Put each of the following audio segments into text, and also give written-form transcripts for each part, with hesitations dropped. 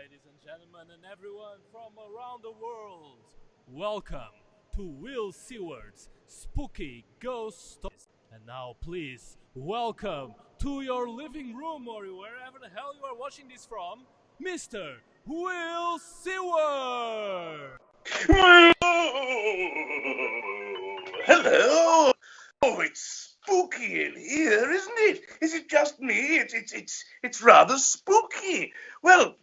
Ladies and gentlemen and everyone from around the world, welcome to Will Seaward's Spooky Ghost Stories. And now please welcome to your living room or wherever the hell you are watching this from, Mr. Will Seaward! Hello! Oh, it's spooky in here, isn't it? Is it just me? It's rather spooky. Well,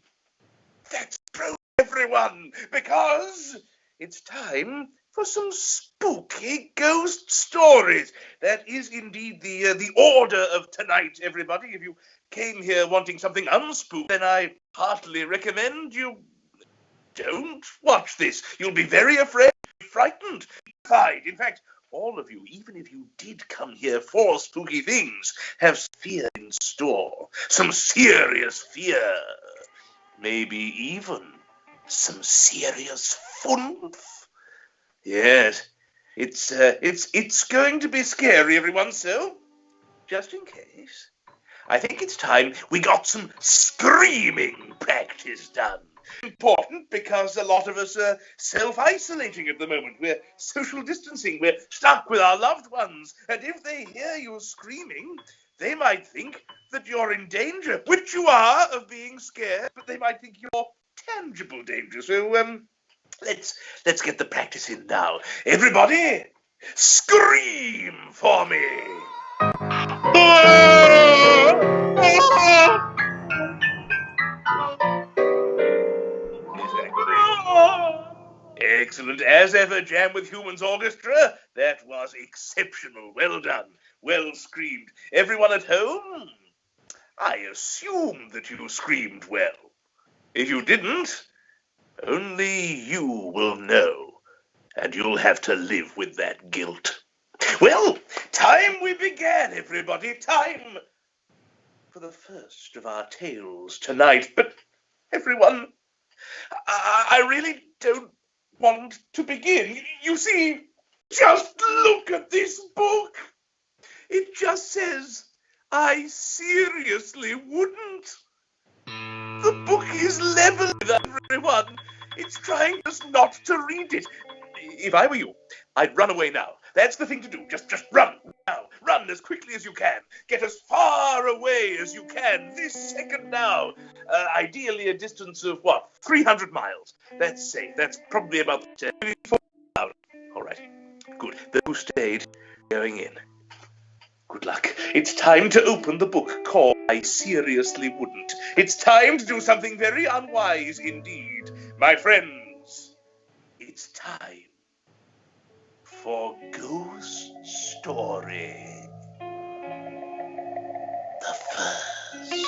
that's true, everyone, because it's time for some spooky ghost stories. That is indeed the order of tonight, everybody. If you came here wanting something unspooky, then I heartily recommend you don't watch this. You'll be very afraid, frightened, terrified. In fact, all of you, even if you did come here for spooky things, have fear in store. Some serious fear. Maybe even some serious fun. Yes, it's going to be scary, everyone. So, just in case, I think it's time we got some screaming practice done. Important because a lot of us are self-isolating at the moment. We're social distancing. We're stuck with our loved ones. And if they hear you screaming, they might think that you're in danger, which you are of being scared, but they might think you're tangible danger. So, let's get the practice in now. Everybody, scream for me. Excellent. As ever, Jam with Humans Orchestra. That was exceptional. Well done. Well screamed. Everyone at home? I assume that you screamed well. If you didn't, only you will know, and you'll have to live with that guilt. Well, time we began, everybody. Time for the first of our tales tonight. But, everyone, I really don't want to begin. You see, just look at this book. It just says, I seriously wouldn't. The book is level with everyone. It's trying us not to read it. If I were you, I'd run away now. That's the thing to do. Just run now. Run as quickly as you can. Get as far away as you can this second now. Ideally a distance of, 300 miles. That's safe. That's probably about 24 hours. All right. Good. Those who stayed, going in. Good luck. It's time to open the book called I Seriously Wouldn't. It's time to do something very unwise indeed. My friends, it's time for Ghost Story. The first.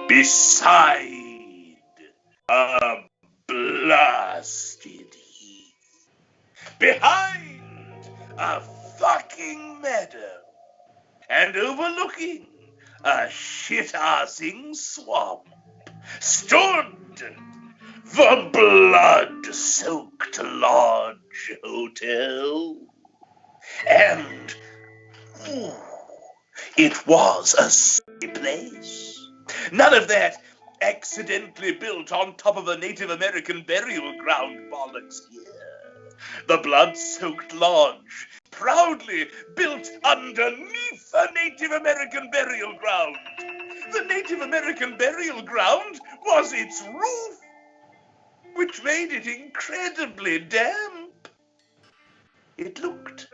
Beside a blasted heath. Behind a fucking meadow. And overlooking a shit-arsing swamp stood the blood-soaked lodge hotel. And it was a silly place. None of that accidentally built on top of a Native American burial ground bollocks here. The blood-soaked lodge, proudly built underneath a Native American burial ground. The Native American burial ground was its roof, which made it incredibly damp. It looked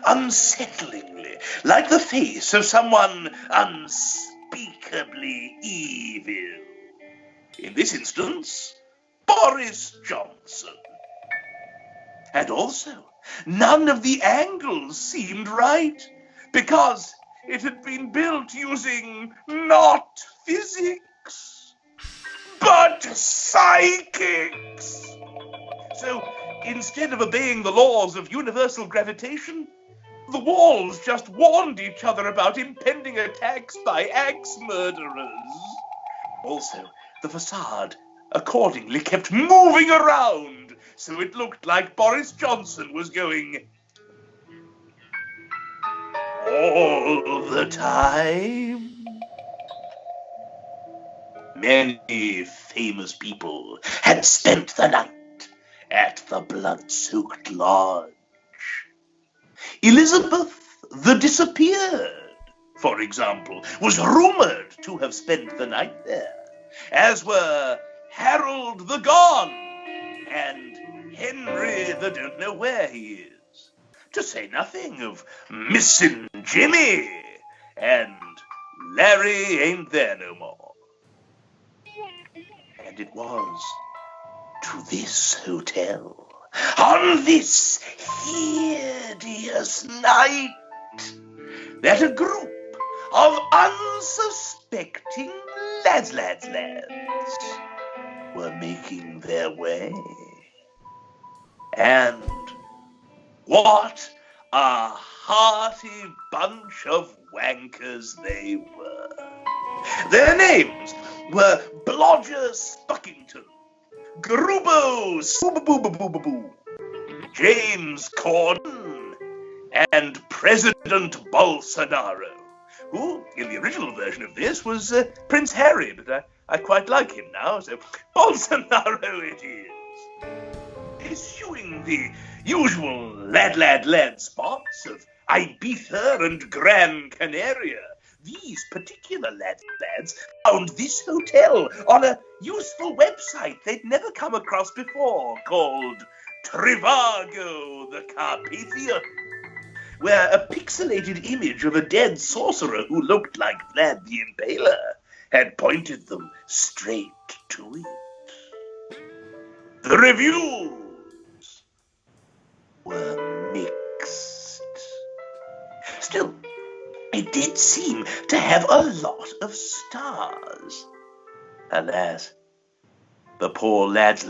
unsettlingly like the face of someone unspeakably evil. In this instance, Boris Johnson. And also, none of the angles seemed right, because it had been built using not physics, but psychics. So, instead of obeying the laws of universal gravitation, the walls just warned each other about impending attacks by axe murderers. Also, the facade accordingly kept moving around, so it looked like Boris Johnson was going all the time. Many famous people had spent the night at the blood-soaked lodge. Elizabeth the Disappeared, for example, was rumored to have spent the night there, as were Harold the Gone and Henry the Don't Know Where He Is, to say nothing of Missin' Jimmy and Larry Ain't There No More. And it was to this hotel, on this hideous night, that a group of unsuspecting lads were making their way. And what a hearty bunch of wankers they were. Their names were Blodger Spuckington, Grubo Soobaboo, James Corden, and President Bolsonaro, who, in the original version of this, was Prince Harry, but I quite like him now, so Bolsonaro it is. Eschewing the usual lad spots of Ibiza and Gran Canaria, these particular lads found this hotel on a useful website they'd never come across before, called Trivago the Carpathian, where a pixelated image of a dead sorcerer who looked like Vlad the Impaler had pointed them straight to it. the reviews were mixed. Still, it did seem to have a lot of stars. Alas, the poor lads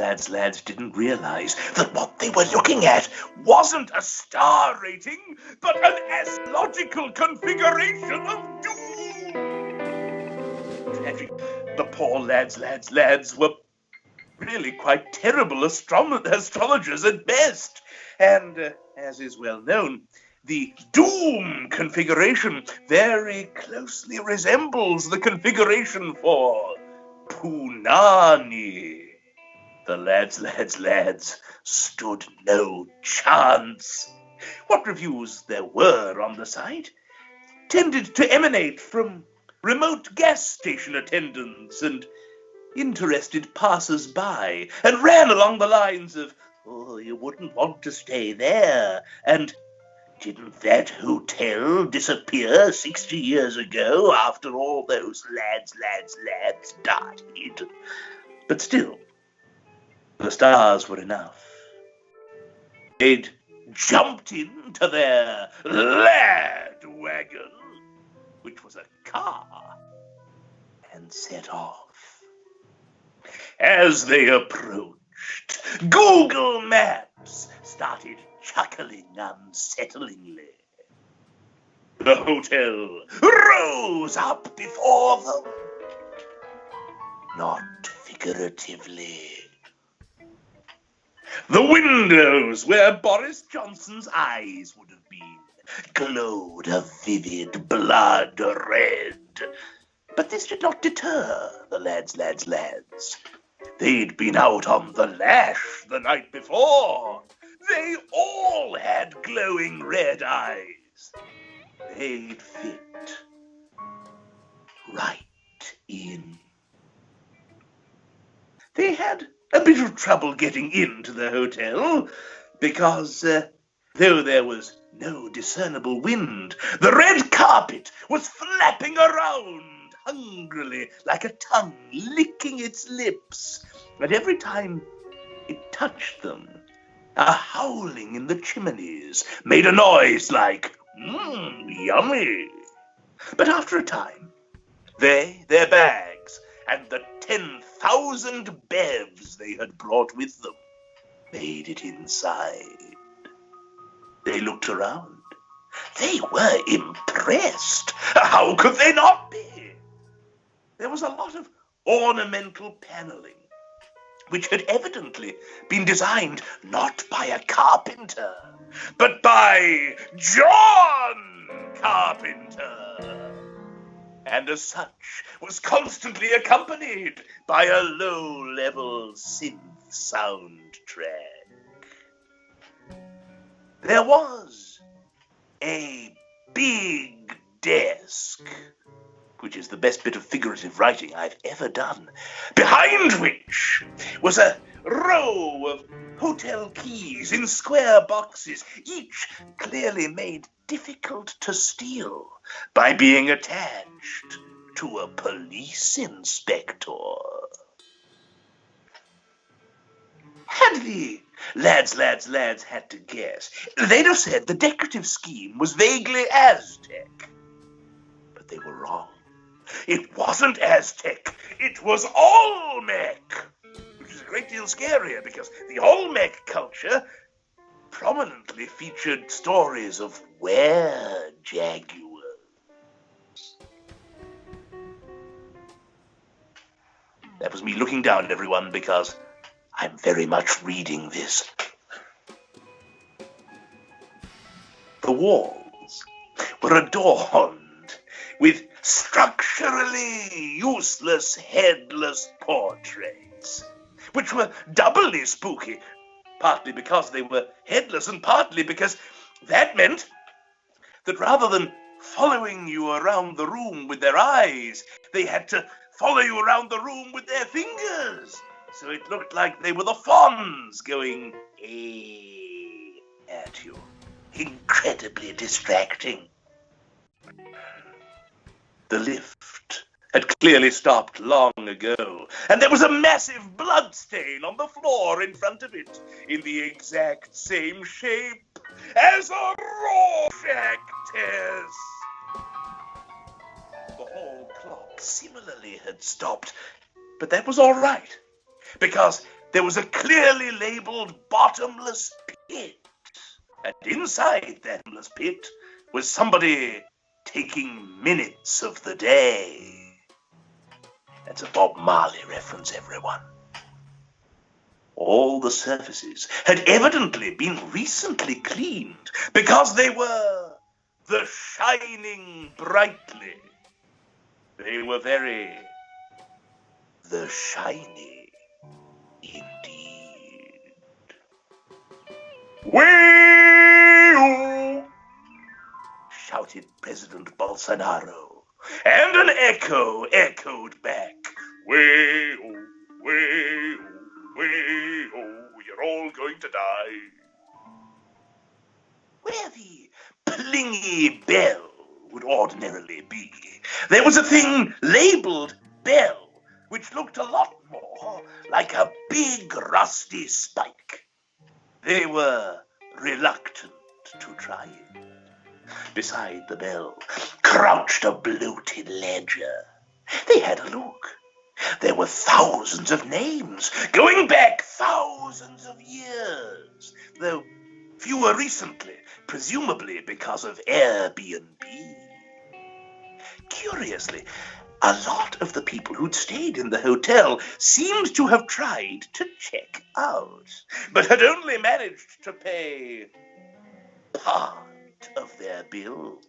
didn't realize that what they were looking at wasn't a star rating, but an astrological configuration of doom. Tragic. The poor lads were really quite terrible astrologers at best. And as is well known, the doom configuration very closely resembles the configuration for Punani. The lads stood no chance. What reviews there were on the site tended to emanate from remote gas station attendants and interested passers-by, and ran along the lines of, "Oh, you wouldn't want to stay there," and "Didn't that hotel disappear 60 years ago after all those lads died?" But still, the stars were enough. They'd jumped into their lad wagon, which was a car, and set off. As they approached, Google Maps started chuckling unsettlingly. The hotel rose up before them. Not figuratively. The windows where Boris Johnson's eyes would have been glowed a vivid blood red. But this did not deter the lads. They'd been out on the lash the night before. They all had glowing red eyes. They'd fit right in. They had a bit of trouble getting into the hotel because, though there was no discernible wind, the red carpet was flapping around hungrily like a tongue licking its lips, and every time it touched them, a howling in the chimneys made a noise like, yummy. But after a time, their bags, and the 10,000 bevs they had brought with them made it inside. They looked around. They were impressed. How could they not be? There was a lot of ornamental paneling, which had evidently been designed not by a carpenter, but by John Carpenter, and as such was constantly accompanied by a low-level synth soundtrack. There was a big desk, which is the best bit of figurative writing I've ever done, behind which was a row of hotel keys in square boxes, each clearly made difficult to steal by being attached to a police inspector. Had the lads had to guess, they'd have said the decorative scheme was vaguely Aztec. But they were wrong. It wasn't Aztec, it was Olmec, which is a great deal scarier because the Olmec culture prominently featured stories of were-jaguars. That was me looking down at everyone because I'm very much reading this. The walls were adorned with structurally useless headless portraits, which were doubly spooky, partly because they were headless and partly because that meant that rather than following you around the room with their eyes, they had to follow you around the room with their fingers. So it looked like they were the Fonz going at you. Incredibly distracting. The lift had clearly stopped long ago, and there was a massive blood stain on the floor in front of it, in the exact same shape as a Rorschach test. The hall clock similarly had stopped, but that was all right, because there was a clearly labeled bottomless pit, and inside that bottomless pit was somebody taking minutes of the day. That's a Bob Marley reference, everyone. All the surfaces had evidently been recently cleaned because they were the shining brightly. They were very the shiny indeed. Wee-oo! Shouted President Bolsonaro, and an echo echoed back. Wee-oo, wee-oo, wee-oo, you're all going to die. Where the plingy bell would ordinarily be, there was a thing labeled bell, which looked a lot more like a big rusty spike. They were reluctant to try it. Beside the bell crouched a bloated ledger. They had a look. There were thousands of names, going back thousands of years, though fewer recently, presumably because of Airbnb. Curiously, a lot of the people who'd stayed in the hotel seemed to have tried to check out, but had only managed to pay part of their bills,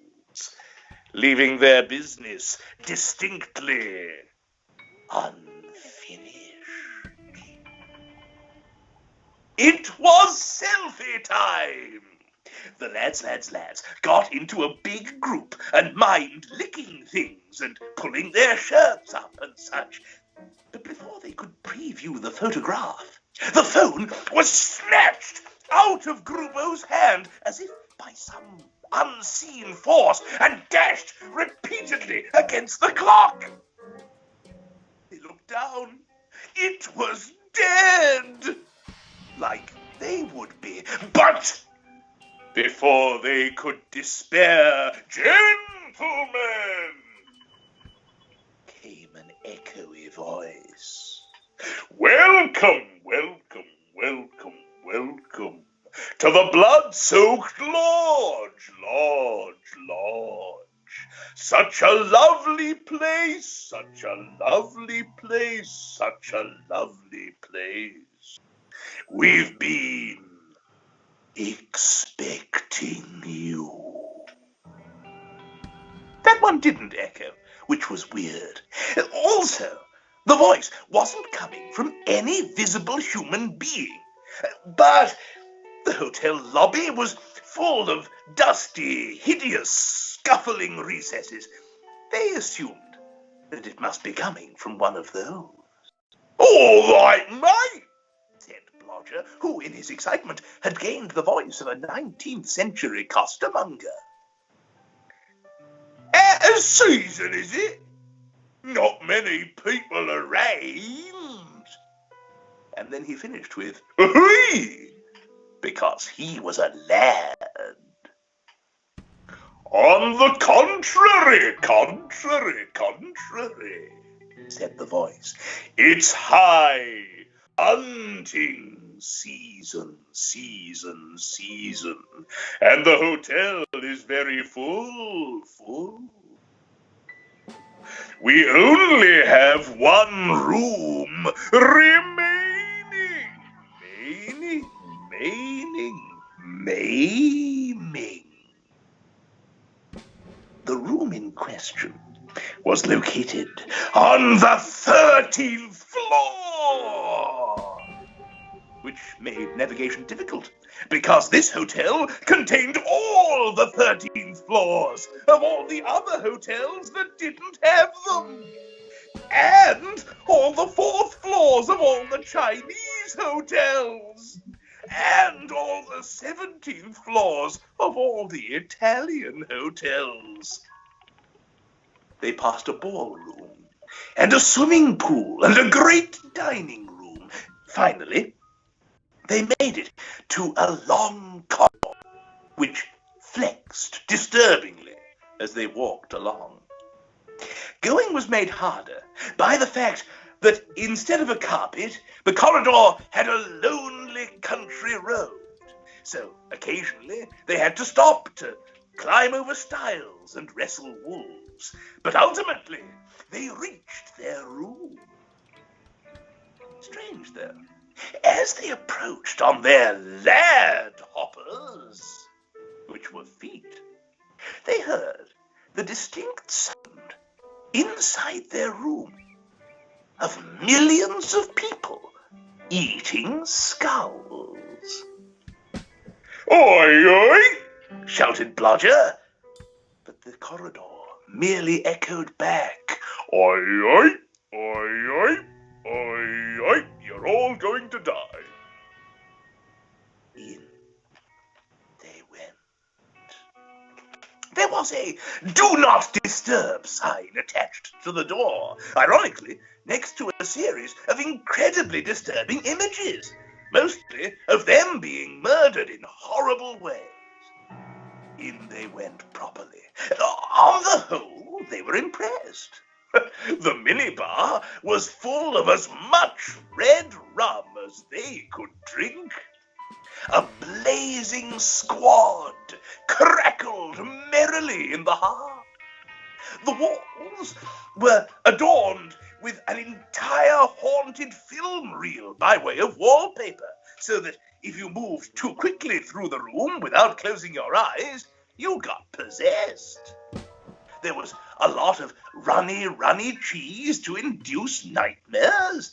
leaving their business distinctly unfinished. It was selfie time! The lads got into a big group and mimed licking things and pulling their shirts up and such. But before they could preview the photograph, the phone was snatched out of Grubo's hand as if by some unseen force and dashed repeatedly against the clock. They looked down. It was dead, like they would be. But before they could despair, gentlemen, came an echoey voice. Welcome, welcome, welcome, welcome to the blood-soaked lodge, lodge, lodge. Such a lovely place, such a lovely place, such a lovely place. We've been expecting you. That one didn't echo, which was weird. Also, the voice wasn't coming from any visible human being, but the hotel lobby was full of dusty, hideous, scuffling recesses. They assumed that it must be coming from one of those. All right, mate, said Blodger, who in his excitement had gained the voice of a 19th century costermonger. Out of season, is it? Not many people around. And then he finished with, "Hee!" because he was a lad. On the contrary, said the voice. It's high hunting season, and the hotel is very full. We only have one room remaining. The room in question was located on the 13th floor, which made navigation difficult, because this hotel contained all the 13th floors of all the other hotels that didn't have them, and all the 4th floors of all the Chinese hotels, and all the 17th floors of all the Italian hotels. They passed a ballroom and a swimming pool, and a great dining room. Finally, they made it to a long corridor, which flexed disturbingly as they walked along. Going was made harder by the fact that instead of a carpet, the corridor had a lonely country road. So occasionally they had to stop to climb over stiles and wrestle wolves. But ultimately they reached their room. Strange, though, as they approached on their lad hoppers, which were feet, they heard the distinct sound inside their room of millions of people eating skulls. "Oi, oi!" shouted Blodger, but the corridor merely echoed back, "Oi, oi, oi, oi, oi, oi, you're all going to die." In they went. There was a "Do Not Disturb" sign attached to the door, ironically next to a series of incredibly disturbing images, mostly of them being murdered in horrible ways. In they went properly. On the whole, they were impressed. The minibar was full of as much red rum as they could drink. A blazing squad crackled merrily in the hearth. The walls were adorned with an entire haunted film reel by way of wallpaper, so that if you moved too quickly through the room without closing your eyes, you got possessed. There was a lot of runny cheese to induce nightmares.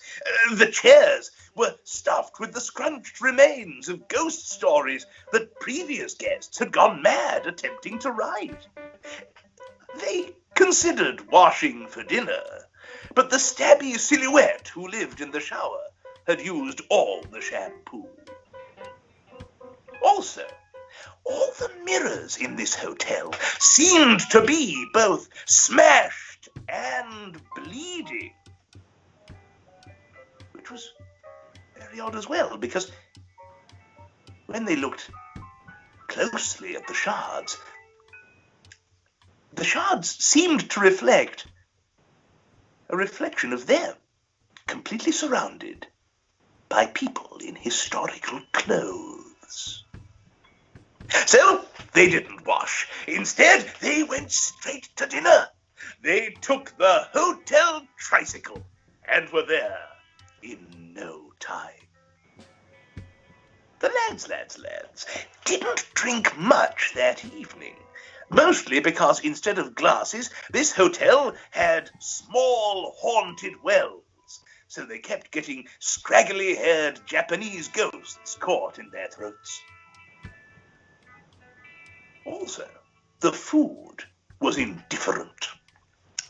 The chairs were stuffed with the scrunched remains of ghost stories that previous guests had gone mad attempting to write. They considered washing for dinner, but the stabby silhouette who lived in the shower had used all the shampoo. Also, all the mirrors in this hotel seemed to be both smashed and bleeding, which was very odd as well, because when they looked closely at the shards seemed to reflect a reflection of them, completely surrounded by people in historical clothes. So they didn't wash. Instead, they went straight to dinner. They took the hotel tricycle and were there in no time. The lads didn't drink much that evening, mostly because instead of glasses, this hotel had small haunted wells, so they kept getting scraggly-haired Japanese ghosts caught in their throats. Also, the food was indifferent.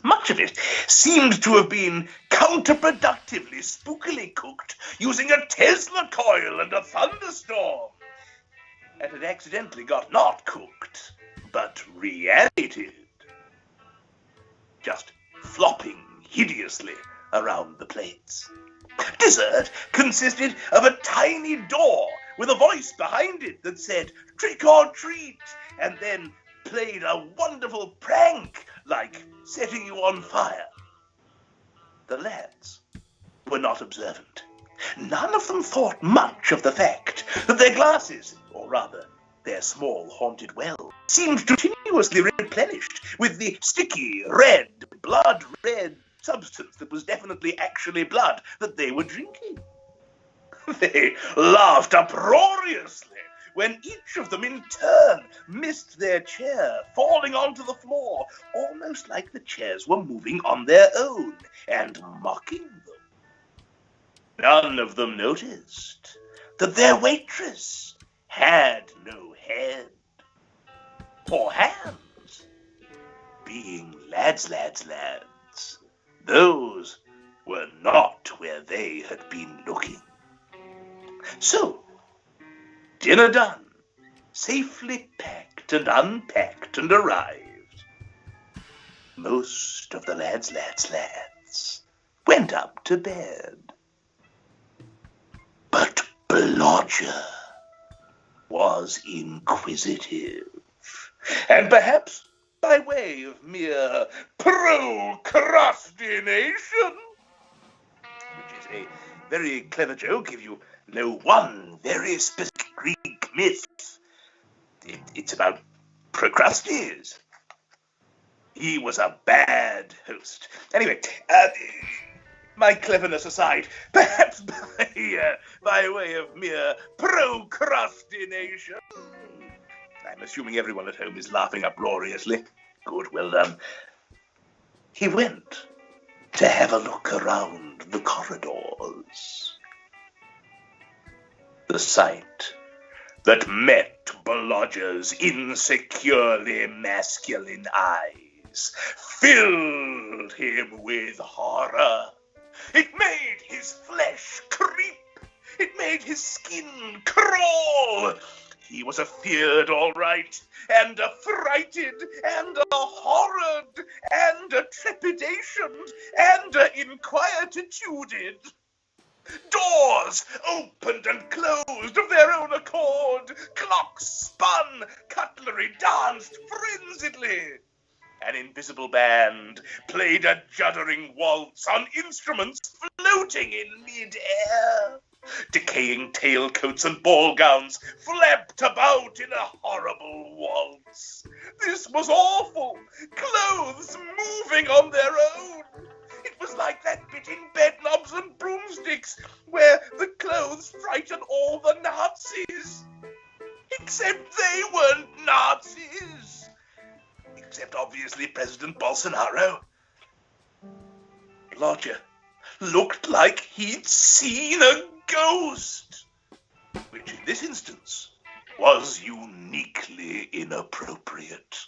Much of it seemed to have been counterproductively spookily cooked using a Tesla coil and a thunderstorm, and had accidentally got not cooked, but reanimated, just flopping hideously around the plates. Dessert consisted of a tiny door with a voice behind it that said, "Trick or treat," and then played a wonderful prank like setting you on fire. The lads were not observant. None of them thought much of the fact that their glasses, or rather their small haunted well, seemed continuously replenished with the sticky, red, blood-red substance that was definitely actually blood that they were drinking. They laughed uproariously when each of them in turn missed their chair, falling onto the floor, almost like the chairs were moving on their own and mocking them. None of them noticed that their waitress had no head or hands. Being lads, those were not where they had been looking. So, dinner done, safely packed and unpacked and arrived. Most of the lads Keats went up to bed. But Blodger was inquisitive, and perhaps by way of mere procrastination, which is a very clever joke if you know one very specific Greek myth. It's about Procrustes. He was a bad host. Anyway, my cleverness aside, perhaps by way of mere procrastination. I'm assuming everyone at home is laughing uproariously. Good, well done. He went to have a look around the corridors. The sight that met Blodger's insecurely masculine eyes filled him with horror. It made his flesh creep. It made his skin crawl. He was afeared, all right, and affrighted, and a-horrored, and a-trepidationed, and a-inquietude. Doors opened and closed of their own accord. Clocks spun. Cutlery danced frenziedly. An invisible band played a juddering waltz on instruments floating in mid-air. Decaying tailcoats and ball gowns flapped about in a horrible waltz. This was awful. Clothes moving on their own. It was like that bit in Bedknobs and Broomsticks where the clothes frighten all the Nazis. Except they weren't Nazis. Except, obviously, President Bolsonaro. Blodger looked like he'd seen a ghost, which in this instance was uniquely inappropriate.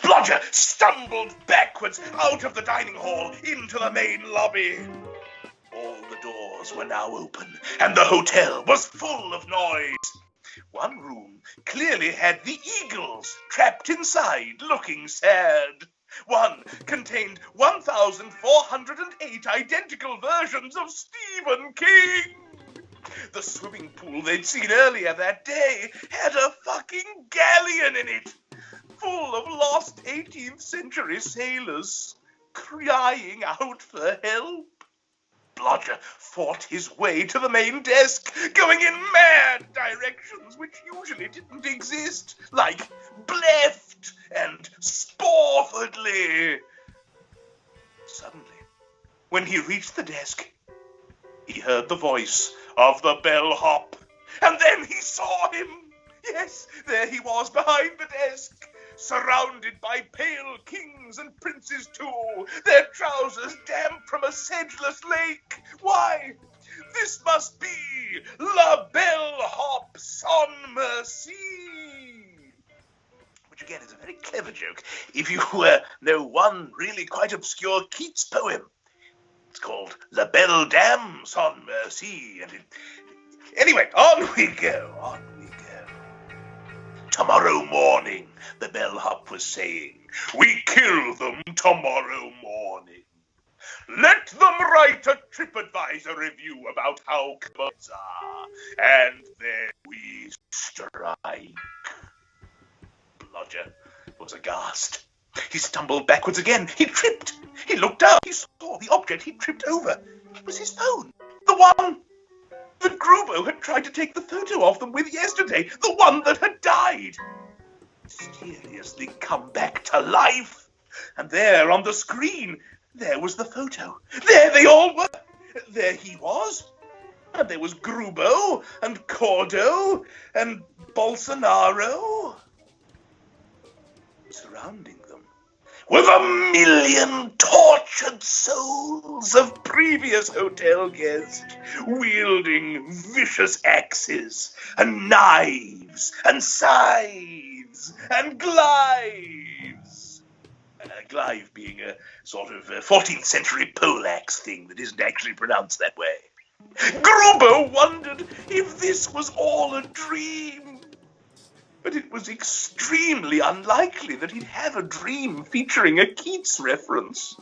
Blodger stumbled backwards out of the dining hall into the main lobby. All the doors were now open, and the hotel was full of noise. One room clearly had the Eagles trapped inside, looking sad. One contained 1,408 identical versions of Stephen King. The swimming pool they'd seen earlier that day had a fucking galleon in it, full of lost 18th century sailors crying out for help. Blodger fought his way to the main desk, going in mad directions which usually didn't exist, like bleft and sporfordly. Suddenly, when he reached the desk, he heard the voice of the bellhop, and then he saw him. Yes, there he was behind the desk, surrounded by pale kings and princes too, their trousers damp from a sedgeless lake. Why, this must be La Bellhop sans Merci. Which again is a very clever joke if you know one really quite obscure Keats poem. It's called La Belle Dame sans Merci. Anyway, on we go, on we go. Tomorrow morning, the bellhop was saying, we kill them tomorrow morning. Let them write a TripAdvisor review about how clothes are, and then we strike. Blodger was aghast. He stumbled backwards again. He tripped. He looked down. He saw the object he tripped over. It was his phone. The one that Grubo had tried to take the photo of them with yesterday. The one that had died. Mysteriously come back to life. And there on the screen, there was the photo. There they all were. There he was. And there was Grubo and Cordo and Bolsonaro. Surrounding them were the million tortured souls of previous hotel guests, wielding vicious axes and knives and scythes and glives. A glive being a sort of 14th century poleaxe thing that isn't actually pronounced that way. Grubo wondered if this was all a dream. But it was extremely unlikely that he'd have a dream featuring a Keats reference.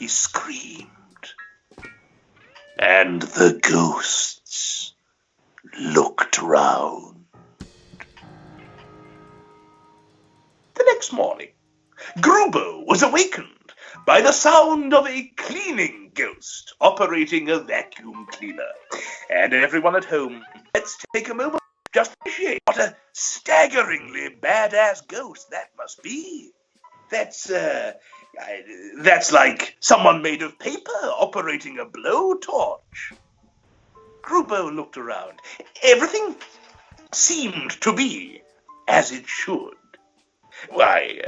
he screamed. And the ghosts looked round. The next morning, Grubo was awakened by the sound of a cleaning ghost operating a vacuum cleaner. And everyone at home, let's take a moment to just appreciate what a staggeringly badass ghost that must be. That's like someone made of paper operating a blowtorch. Grubo looked around. Everything seemed to be as it should. Why,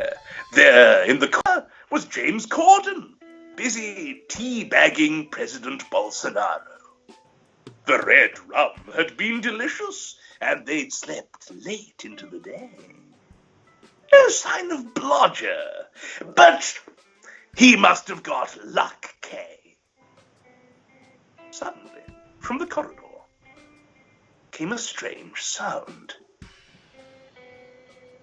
there in the corner was James Corden, busy teabagging President Bolsonaro. The red rum had been delicious, and they'd slept late into the day. No sign of Blodger, but he must have got luck, Kay. Suddenly, from the corridor, came a strange sound.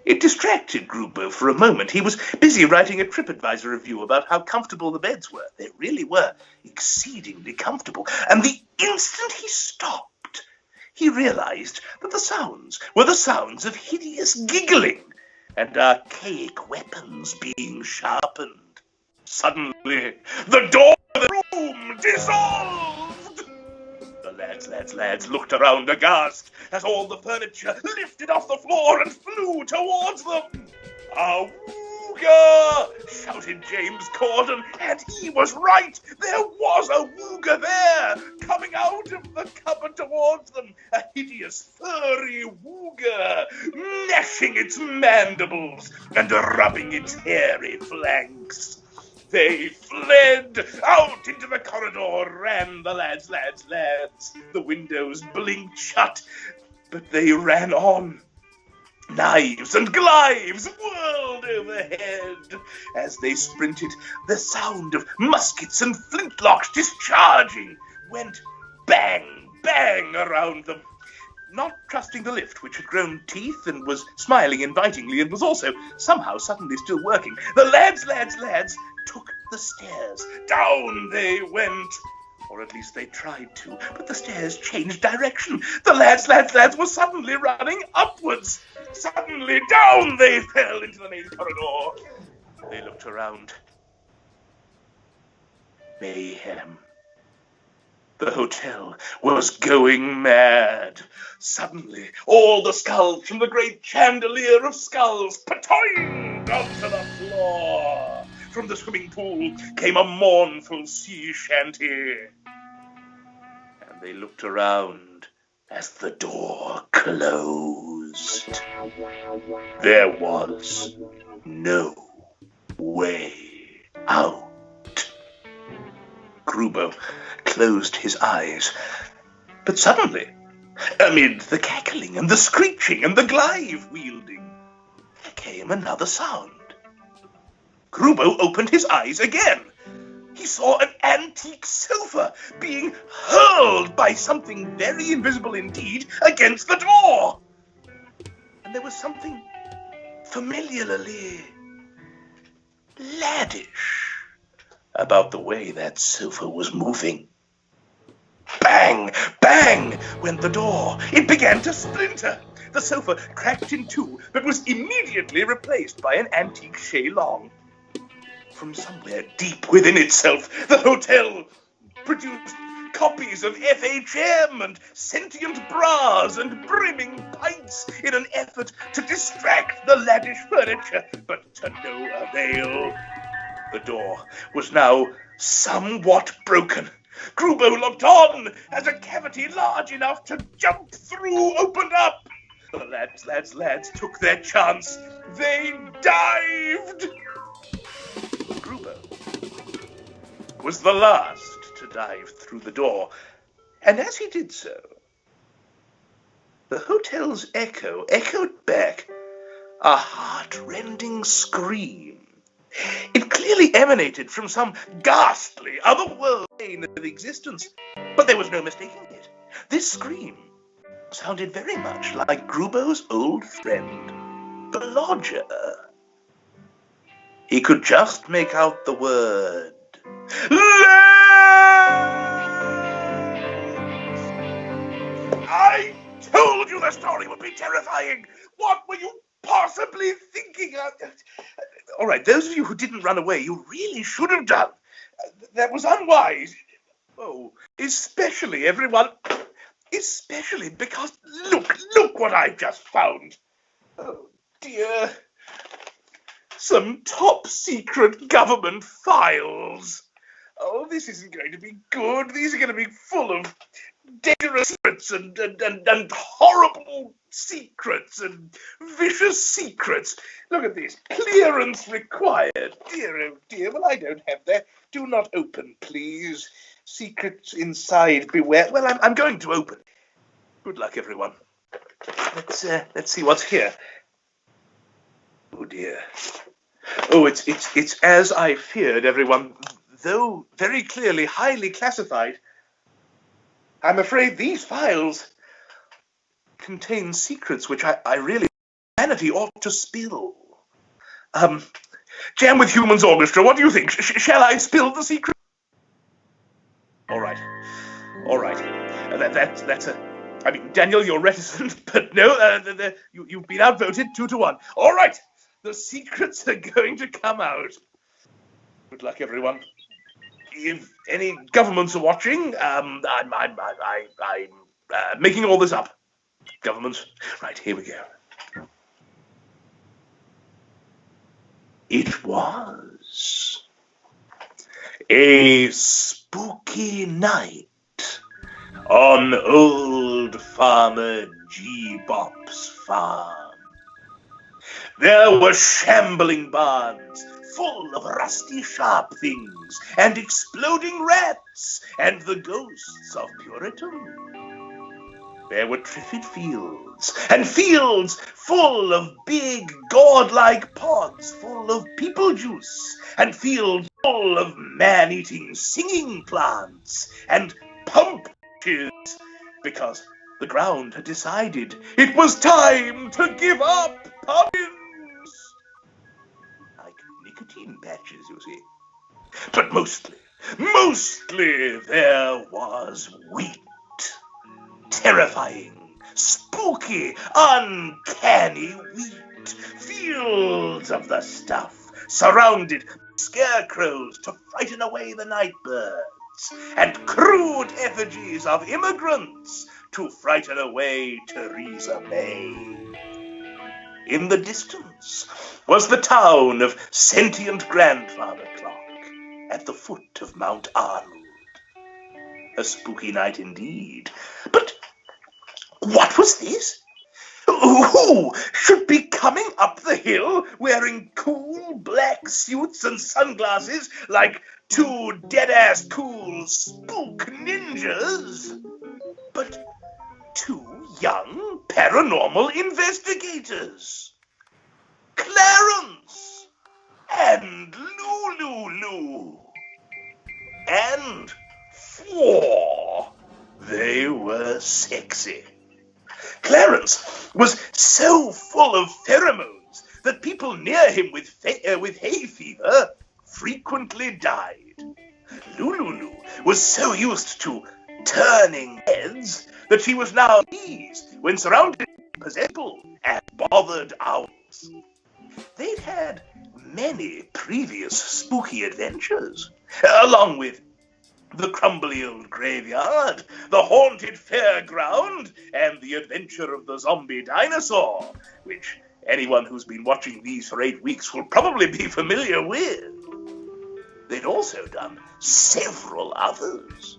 It distracted Grubo for a moment. He was busy writing a TripAdvisor review about how comfortable the beds were. They really were exceedingly comfortable. And the instant he stopped, he realized that the sounds were the sounds of hideous giggling and archaic weapons being sharpened. Suddenly, the door of the room dissolved. The lads looked around aghast as all the furniture lifted off the floor and flew towards them. "Awooga!" shouted James Corden, and he was right. There was a wooga there, coming out of the cupboard towards them, a hideous furry wooga, gnashing its mandibles and rubbing its hairy flanks. They fled out into the corridor, ran the lads. The windows blinked shut, but they ran on. Knives and glives whirled overhead. As they sprinted, the sound of muskets and flintlocks discharging went bang, bang around them. Not trusting the lift, which had grown teeth and was smiling invitingly and was also somehow suddenly still working, the lads took the stairs. Down they went. Or at least they tried to, but the stairs changed direction. The lads were suddenly running upwards. Suddenly down they fell into the main corridor. They looked around. Mayhem. The hotel was going mad. Suddenly, all the skulls from the great chandelier of skulls patoinged onto the floor. From the swimming pool came a mournful sea shanty. And they looked around as the door closed. There was no way out. Grubo closed his eyes. But suddenly, amid the cackling and the screeching and the glaive wielding, there came another sound. Grubo opened his eyes again. He saw an antique sofa being hurled by something very invisible indeed against the door. And there was something familiarly laddish about the way that sofa was moving. Bang! Bang! went the door. It began to splinter. The sofa cracked in two, but was immediately replaced by an antique chaise-longue. From somewhere deep within itself, the hotel produced copies of FHM and sentient bras and brimming pints in an effort to distract the laddish furniture, but to no avail. The door was now somewhat broken. Grubo looked on as a cavity large enough to jump through opened up. The lads took their chance. They dived. Grubo was the last to dive through the door, and as he did so, the hotel's echo echoed back a heart-rending scream. It clearly emanated from some ghastly, otherworldly plane of existence, but there was no mistaking it. This scream sounded very much like Grubo's old friend, Blodger. He could just make out the word I told you the story would be terrifying. What were you possibly thinking? All right, those of you who didn't run away, you really should have done. That was unwise. Oh, especially everyone. Especially because look what I've just found. Oh, dear. Some top secret government files. Oh, this isn't going to be good. These are going to be full of dangerous secrets and horrible secrets and vicious secrets. Look at this. Clearance required. Dear, oh dear. Well, I don't have that. Do not open, please. Secrets inside. Beware. Well, I'm going to open. Good luck, everyone. Let's see what's here. Oh dear. Oh, it's as I feared, everyone. Though very clearly highly classified, I'm afraid these files contain secrets which I really humanity ought to spill. Jam with Humans Orchestra, what do you think? Shall I spill the secret? All right. That's a. I mean, Daniel, you're reticent, but no, you've been outvoted 2-1. All right, the secrets are going to come out. Good luck, everyone. If any governments are watching, I'm making all this up. Governments. Right, here we go. It was a spooky night on old Farmer G-Bop's farm. There were shambling barns full of rusty sharp things and exploding rats and the ghosts of Puritan. There were triffid fields and fields full of big gourd-like pods full of people juice and fields full of man-eating singing plants and pumpkins because the ground had decided it was time to give up pumpkins. Like nicotine patches, you see. But mostly there was wheat. Terrifying, spooky, uncanny wheat. Fields of the stuff, surrounded by scarecrows to frighten away the night birds, and crude effigies of immigrants to frighten away Theresa May. In the distance was the town of sentient grandfather clock at the foot of Mount Arnold. A spooky night indeed. But what was this? Who should be coming up the hill wearing cool black suits and sunglasses like two dead-ass cool spook ninjas? But two young paranormal investigators. Clarence and Lulu. And they were sexy. Clarence was so full of pheromones that people near him with hay fever frequently died. Lulu was so used to turning heads that she was now pleased when surrounded by possessable and bothered owls. They'd had many previous spooky adventures, along with the crumbly old graveyard, the haunted fairground, and the adventure of the zombie dinosaur, which anyone who's been watching these for 8 weeks will probably be familiar with. They'd also done several others.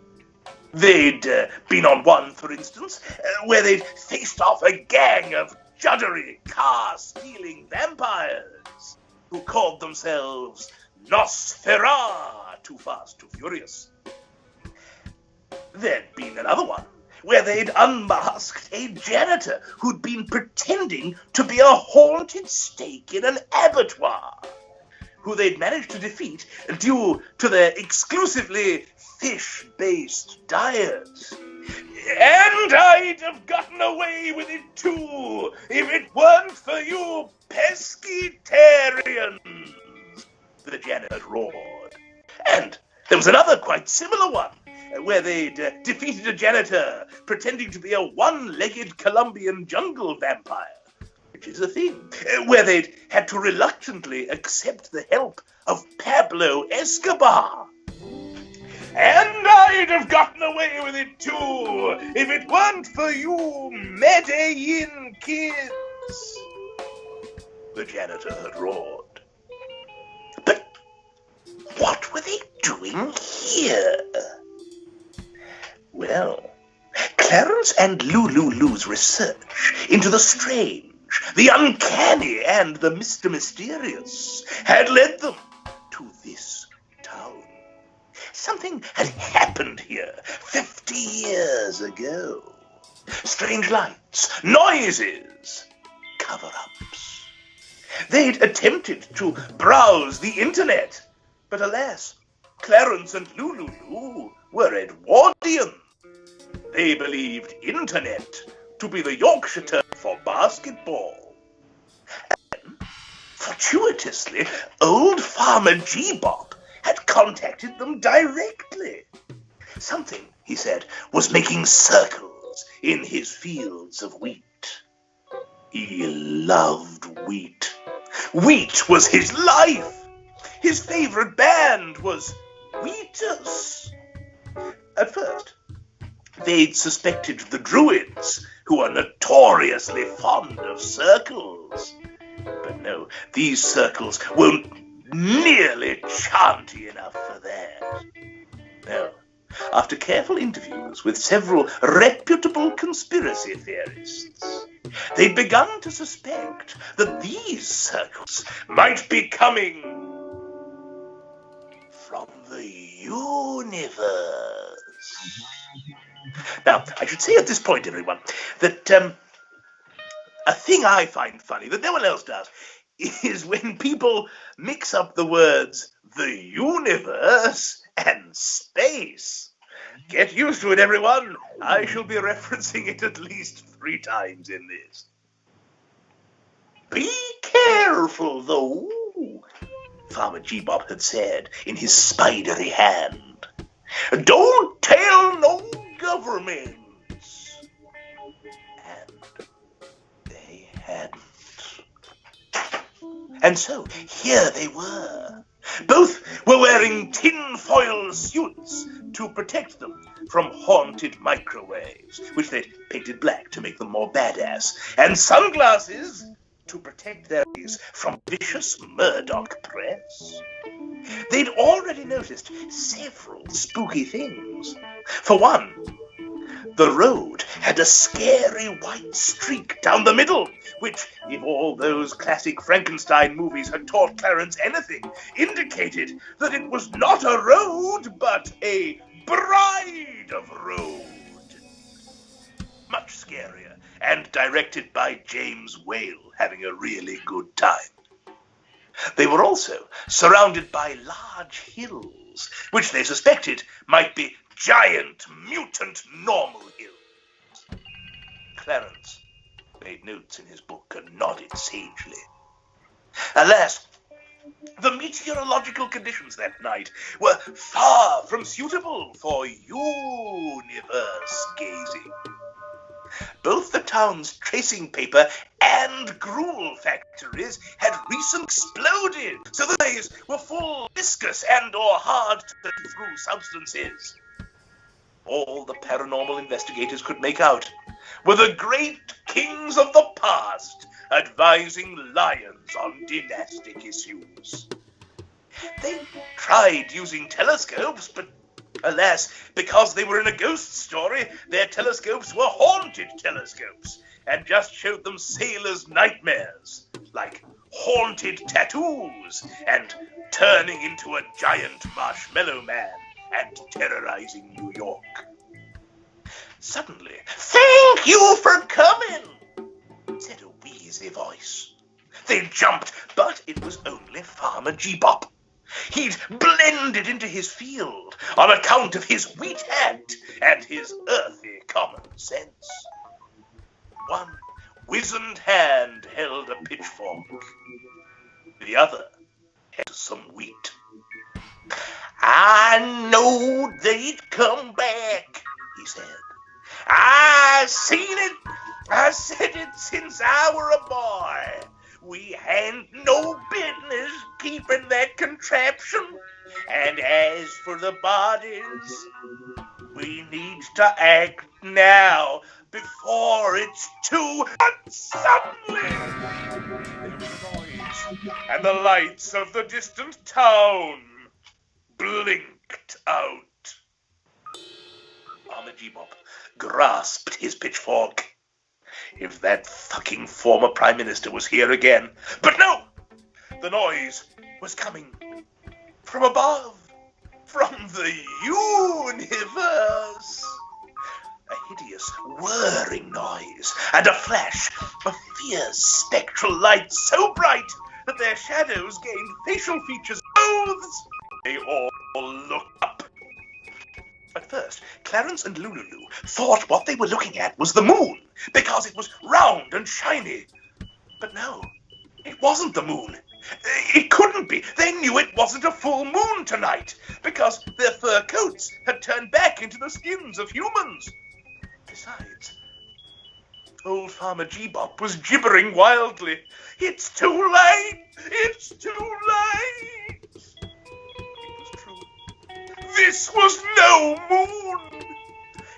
They'd been on one, for instance, where they'd faced off a gang of juddery, car-stealing vampires who called themselves Nosfera, Too Fast, Too Furious. There'd been another one where they'd unmasked a janitor who'd been pretending to be a haunted steak in an abattoir, who they'd managed to defeat due to their exclusively fish-based diet. And I'd have gotten away with it too if it weren't for you pescatarians, the janitor roared. And There was another quite similar one, where they'd defeated a janitor pretending to be a one-legged Colombian jungle vampire, which is a thing, where they'd had to reluctantly accept the help of Pablo Escobar. And I'd have gotten away with it too, if it weren't for you Medellin kids, the janitor had roared. But what were they doing here? Well, Clarence and Lulu's research into the strange, the uncanny, and the Mr. Mysterious had led them to this town. Something had happened here 50 years ago. Strange lights, noises, cover-ups. They'd attempted to browse the internet, but alas, Clarence and Lulu were Edwardian. They believed internet to be the Yorkshire term for basketball. And, fortuitously, old Farmer G-Bop had contacted them directly. Something, he said, was making circles in his fields of wheat. He loved wheat. Wheat was his life. His favorite band was Wheatus. At first, they'd suspected the Druids, who are notoriously fond of circles. But no, these circles weren't nearly chanty enough for that. No, after careful interviews with several reputable conspiracy theorists, they'd begun to suspect that these circles might be coming from the universe. Now, I should say at this point, everyone, that a thing I find funny that no one else does is when people mix up the words the universe and space. Get used to it, everyone. I shall be referencing it at least 3 times in this. Be careful, though, Farmer G-Bop had said in his spidery hand. Don't tell no governments. And they hadn't. And so, here they were. Both were wearing tinfoil suits to protect them from haunted microwaves, which they'd painted black to make them more badass, and sunglasses to protect their eyes from vicious Murdoch press. They'd already noticed several spooky things. For one, the road had a scary white streak down the middle, which, if all those classic Frankenstein movies had taught Clarence anything, indicated that it was not a road, but a bride of road. Much scarier, and directed by James Whale, having a really good time. They were also surrounded by large hills, which they suspected might be giant, mutant, normal hills. Clarence made notes in his book and nodded sagely. Alas, the meteorological conditions that night were far from suitable for universe gazing. Both the town's tracing paper and gruel factories had recently exploded, so the days were full of viscous and or hard-to-through substances. All the paranormal investigators could make out were the great kings of the past advising lions on dynastic issues. They tried using telescopes, but alas, because they were in a ghost story, their telescopes were haunted telescopes and just showed them sailors' nightmares, like haunted tattoos and turning into a giant marshmallow man and terrorizing New York. Suddenly, "Thank you for coming," said a wheezy voice. They jumped, but it was only Farmer G-Bop. He'd blended into his field on account of his wheat hat and his earthy common sense. One wizened hand held a pitchfork. The other held some wheat. I know they'd come back, he said. I seen it. I said it since I were a boy. We hadn't no business keeping that contraption. And as for the bodies, we need to act now before it's too. But suddenly, there was noise, and the lights of the distant town blinked out. Farmer G-Bop grasped his pitchfork. If that fucking former Prime Minister was here again. But no! The noise was coming from above, from the universe. A hideous whirring noise, and a flash of fierce spectral light so bright that their shadows gained facial features. Oaths! They all looked up. At first, Clarence and Lulu thought what they were looking at was the moon, because it was round and shiny. But no, it wasn't the moon. It couldn't be. They knew it wasn't a full moon tonight, because their fur coats had turned back into the skins of humans. Besides, old Farmer G-Bop was gibbering wildly. It's too late! It's too late! It was true. This was no moon!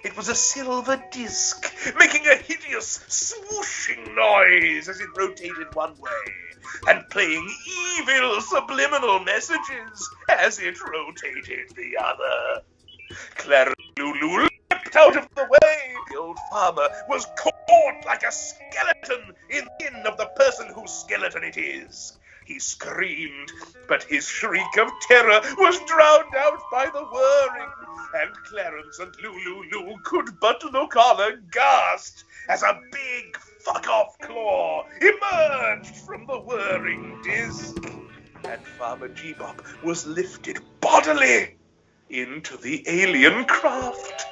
It was a silver disc, making a hideous swooshing noise as it rotated one way, and playing evil subliminal messages as it rotated the other. Clara Lulu leapt out of the way. The old farmer was caught like a skeleton in the skin of the person whose skeleton it is. He screamed, but his shriek of terror was drowned out by the whirring, and Clarence and Lulu could but look on aghast as a big fuck-off claw emerged from the whirring disc, and Farmer G-Bop was lifted bodily into the alien craft.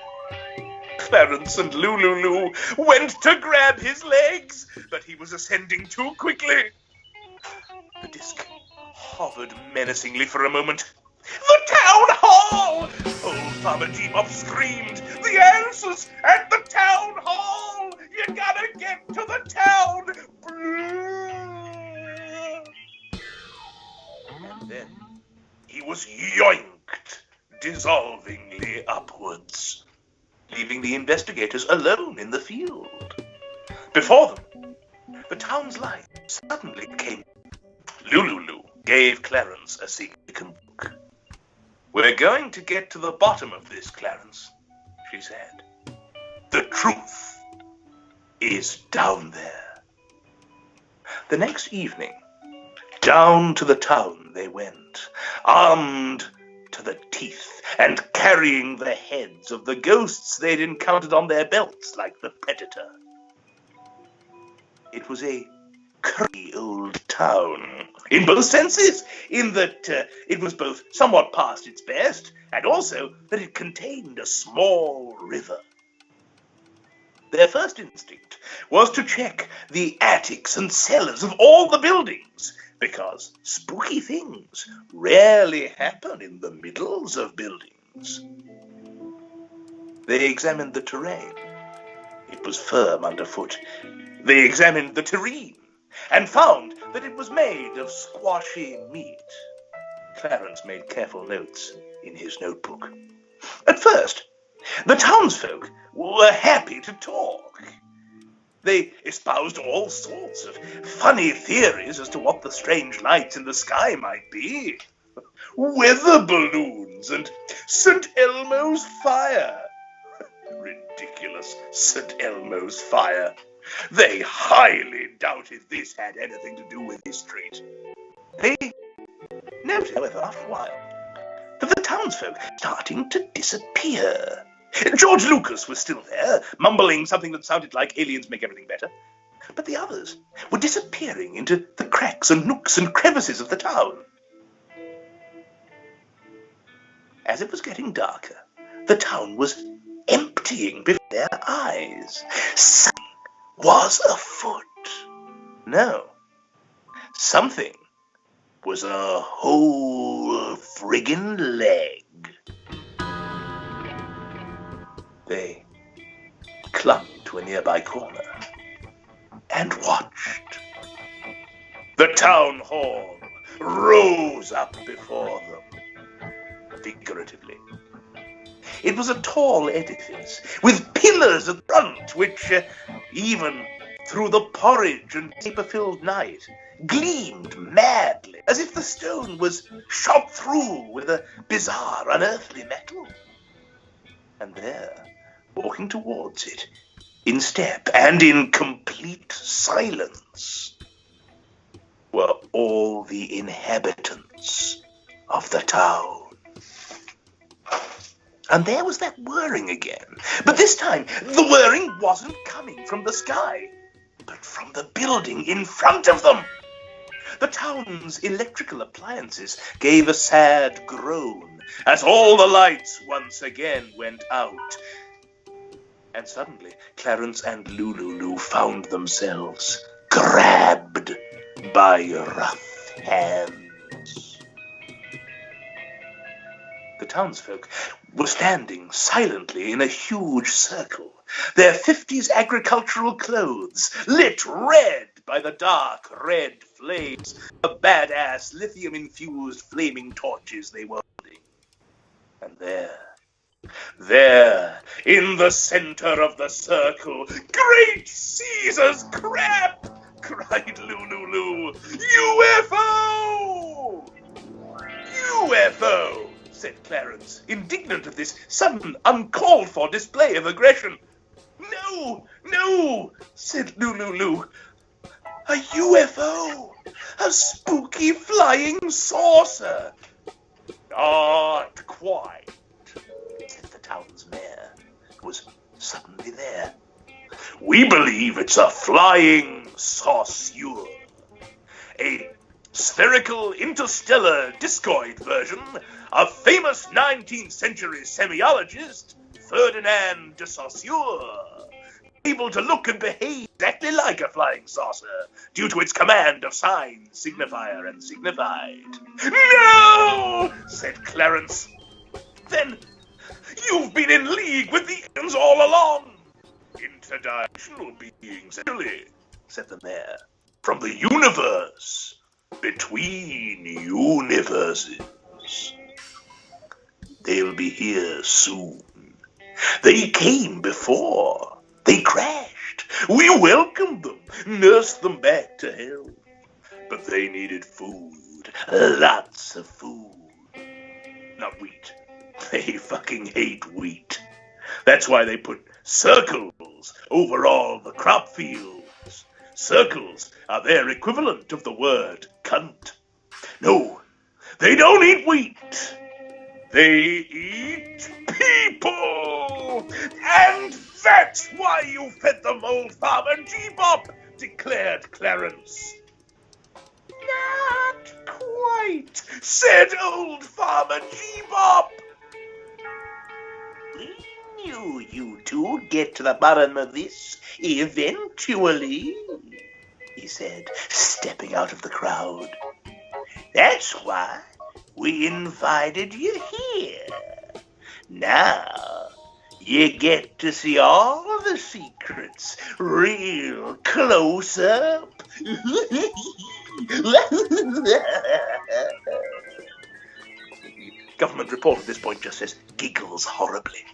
Clarence and Lulu went to grab his legs, but he was ascending too quickly. The disc hovered menacingly for a moment. The town hall! Old Farmer G-Bop screamed. The answer's at the town hall! You gotta get to the town! And then he was yoinked dissolvingly upwards, leaving the investigators alone in the field. Before them, the town's light suddenly came. Lulu gave Clarence a significant look. We're going to get to the bottom of this, Clarence, she said. The truth is down there. The next evening, down to the town they went, armed to the teeth and carrying the heads of the ghosts they'd encountered on their belts like the Predator. It was a curly old town, in both senses, in that it was both somewhat past its best, and also that it contained a small river. Their first instinct was to check the attics and cellars of all the buildings, because spooky things rarely happen in the middles of buildings. They examined the terrain. It was firm underfoot. They examined the terrine, and found that it was made of squashy meat. Clarence made careful notes in his notebook. At first, the townsfolk were happy to talk. They espoused all sorts of funny theories as to what the strange lights in the sky might be. Weather balloons and St. Elmo's fire. Ridiculous St. Elmo's fire. They highly doubted this had anything to do with his street. They noted, however, after a while, that the townsfolk were starting to disappear. George Lucas was still there, mumbling something that sounded like aliens make everything better. But the others were disappearing into the cracks and nooks and crevices of the town. As it was getting darker, the town was emptying before their eyes. Something was afoot. No, something was a whole friggin' leg. They clung to a nearby corner and watched. The town hall rose up before them, figuratively. It was a tall edifice, with pillars at the front, which, even through the porridge and paper-filled night, gleamed madly, as if the stone was shot through with a bizarre, unearthly metal. And there, walking towards it, in step and in complete silence, were all the inhabitants of the town. And there was that whirring again. But this time, the whirring wasn't coming from the sky, but from the building in front of them. The town's electrical appliances gave a sad groan as all the lights once again went out. And suddenly, Clarence and Lulu found themselves grabbed by rough hands. The townsfolk were standing silently in a huge circle, their 50s agricultural clothes lit red by the dark red flames of badass lithium-infused flaming torches they were holding. And there, in the center of the circle, "Great Caesar's crap!" cried Lulu. "UFO! UFO!" said Clarence, indignant at this sudden, uncalled-for display of aggression. No, said Lulu. "A UFO! A spooky flying saucer!" "Not quite," said the town's mayor, who was suddenly there. "We believe it's a flying saucer, a spherical interstellar discoid version of famous 19th century semiologist Ferdinand de Saussure, able to look and behave exactly like a flying saucer due to its command of sign, signifier, and signified." "No!" said Clarence. "Then you've been in league with the aliens all along." "Interdimensional beings, actually," said the mayor, "from the universe, between universes. They'll be here soon. They came before. They crashed. We welcomed them, nursed them back to health. But they needed food. Lots of food. Not wheat. They fucking hate wheat. That's why they put circles over all the crop fields. Circles are their equivalent of the word cunt. No, they don't eat wheat. They eat people! And that's why you fed them, old Farmer G-Bop, declared Clarence. "Not quite," said old Farmer G-Bop. "We knew you two would get to the bottom of this eventually," he said, stepping out of the crowd. "That's why we invited you here. Now, you get to see all the secrets real close up." Government report at this point just says, "giggles horribly."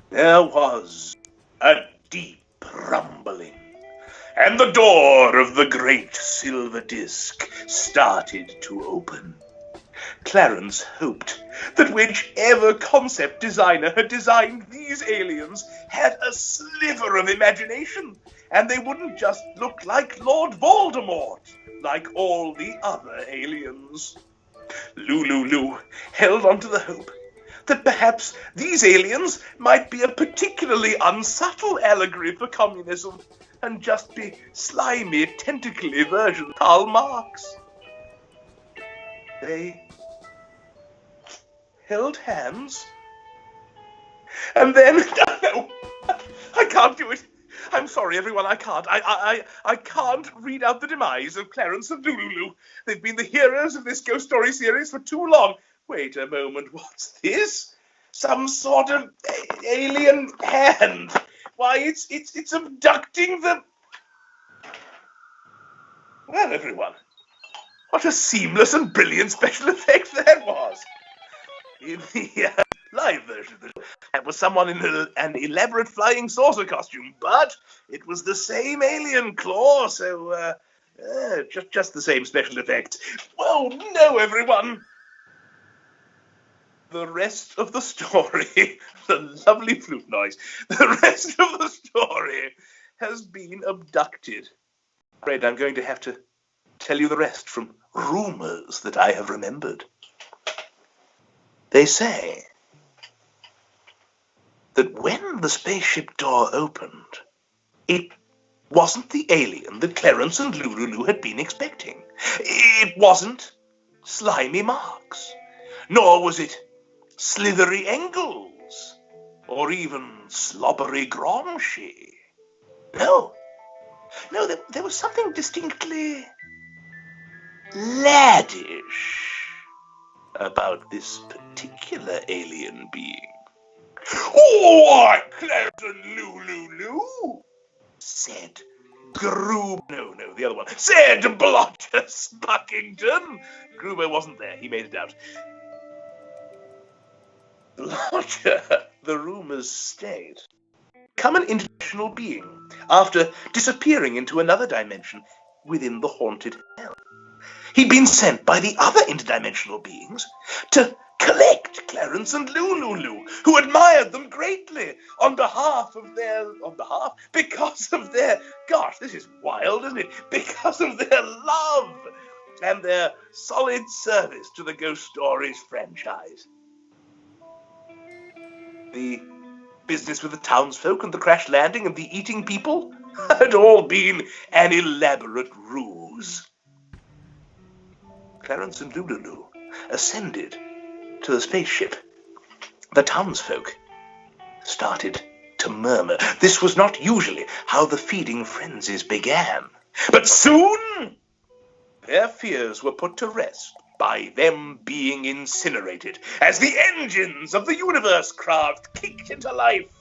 There was a deep rumbling, and the door of the great silver disc started to open. Clarence hoped that whichever concept designer had designed these aliens had a sliver of imagination, and they wouldn't just look like Lord Voldemort, like all the other aliens. Lulu held on to the hope that perhaps these aliens might be a particularly unsubtle allegory for communism, and just be slimy, tentacly version of Karl Marx. They held hands, and then... No, I can't do it. I'm sorry, everyone, I can't. I can't read out the demise of Clarence and Lulu. They've been the heroes of this ghost story series for too long. Wait a moment, what's this? Some sort of alien hand. Why, it's abducting the... Well, everyone, what a seamless and brilliant special effect that was. In the live version of the show, that was someone in an elaborate flying saucer costume, but it was the same alien claw, so just the same special effect. Well, no, everyone. The rest of the story, the lovely flute noise, the rest of the story has been abducted. I'm afraid I'm going to have to tell you the rest from rumors that I have remembered. They say that when the spaceship door opened, it wasn't the alien that Clarence and Lulu had been expecting. It wasn't Slimy Marks, nor was it Slithery Engels, or even Slobbery Gramsci. No, there was something distinctly laddish about this particular alien being. "Why, Clarence and Lulu," said the other one, said Blottus Buckington. Gruber wasn't there, he made it out. Blotcher, the rumors state, become an interdimensional being after disappearing into another dimension within the haunted hell. He'd been sent by the other interdimensional beings to collect Clarence and Lulu, who admired them greatly because of their, gosh, this is wild, isn't it? Because of their love and their solid service to the Ghost Stories franchise. The business with the townsfolk and the crash landing and the eating people had all been an elaborate ruse. Clarence and Lulu ascended to the spaceship. The townsfolk started to murmur. This was not usually how the feeding frenzies began. But soon their fears were put to rest by them being incinerated as the engines of the universe craft kicked into life.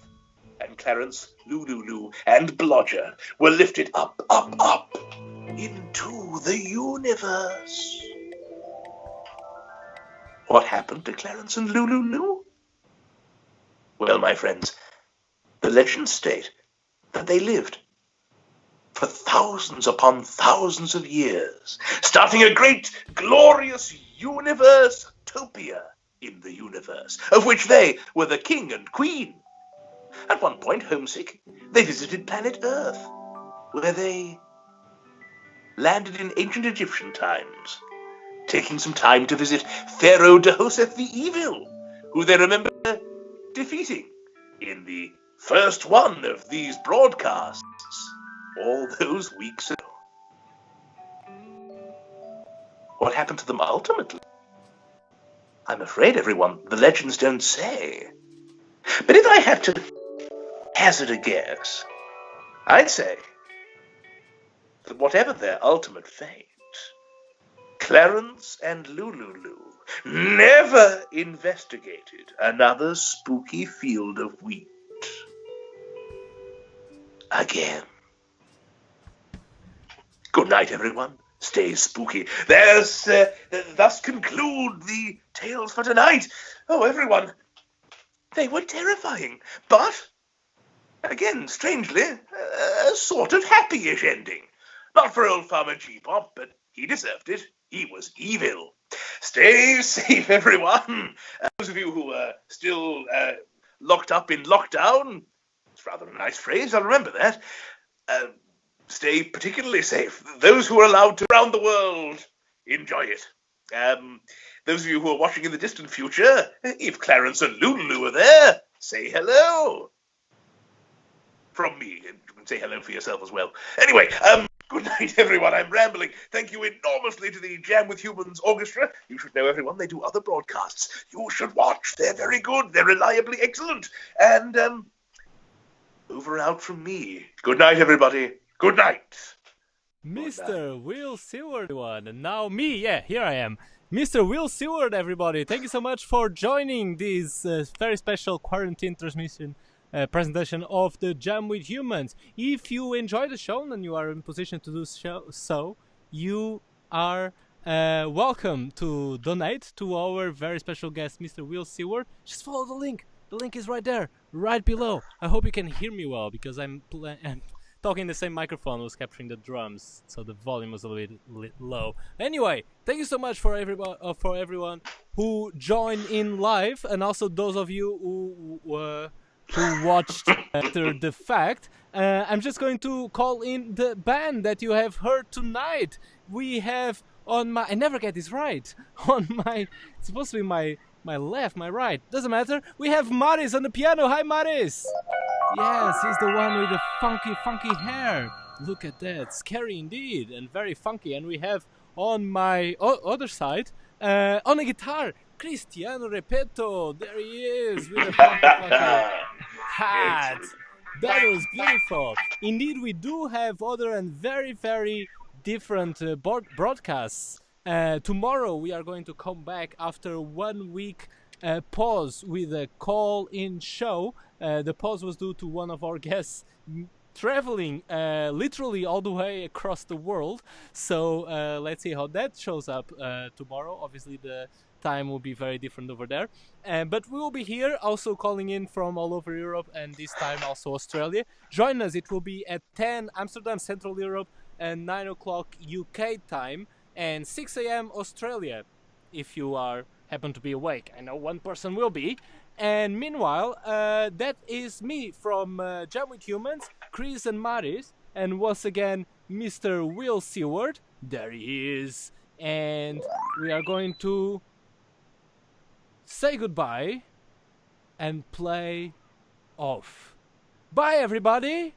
And Clarence, Lulu, and Blodger were lifted up into the universe. What happened to Clarence and Lulu? Well, my friends, the legends state that they lived for thousands upon thousands of years, starting a great, glorious universe-topia in the universe, of which they were the king and queen. At one point, homesick, they visited planet Earth, where they landed in ancient Egyptian times, taking some time to visit Pharaoh Dahoseth the Evil, who they remember defeating in the first one of these broadcasts all those weeks ago. What happened to them ultimately? I'm afraid, everyone, the legends don't say. But if I had to hazard a guess, I'd say that whatever their ultimate fate, Clarence and Lulu never investigated another spooky field of wheat again. Good night, everyone. Stay spooky. Thus conclude the tales for tonight. Oh, everyone, they were terrifying, but, again, strangely, a sort of happy-ish ending. Not for old Farmer G-Pop, but he deserved it. He was evil. Stay safe, everyone. Those of you who are still locked up in lockdown, it's rather a nice phrase, I'll remember that. Stay particularly safe. Those who are allowed to around the world, enjoy it. Those of you who are watching in the distant future, if Clarence and Lulu are there, say hello. From me, and say hello for yourself as well. Anyway, good night, everyone. I'm rambling. Thank you enormously to the Jam with Humans Orchestra. You should know, everyone, they do other broadcasts. You should watch. They're very good. They're reliably excellent. And, Over out from me. Good night, everybody. Good night. Mr. Will Seaward, one, and now me. Yeah, here I am, Mr. Will Seaward. Everybody, thank you so much for joining this very special quarantine transmission presentation of the Jam with Humans. If you enjoy the show and you are in position to do so, you are welcome to donate to our very special guest, Mr. Will Seaward. Just follow the link. The link is right there, right below. I hope you can hear me well because I'm talking in the same microphone, was capturing the drums, so the volume was a little bit low. Anyway, thank you so much for everyone who joined in live, and also those of you who watched after the fact. I'm just going to call in the band that you have heard tonight. We have on my, I never get this right, on my, it's supposed to be my left, my right, doesn't matter. We have Maris on the piano. Hi, Maris. Yes, he's the one with the funky hair. Look at that, scary indeed, and very funky. And we have on my other side, on the guitar, Cristiano Repetto. There he is with a funky hat. That was beautiful. Indeed, we do have other and very different broadcasts. Tomorrow we are going to come back after 1 week pause with a call-in show. The pause was due to one of our guests traveling literally all the way across the world. So let's see how that shows up tomorrow. Obviously the time will be very different over there. But we will be here also calling in from all over Europe, and this time also Australia. Join us. It will be at 10 Amsterdam, Central Europe, and 9 o'clock UK time, and 6 a.m. Australia, if you happen to be awake. I know one person will be. And meanwhile, that is me from Jam with Humans, Chris and Maris, and once again, Mr. Will Seaward. There he is. And we are going to say goodbye and play off. Bye, everybody.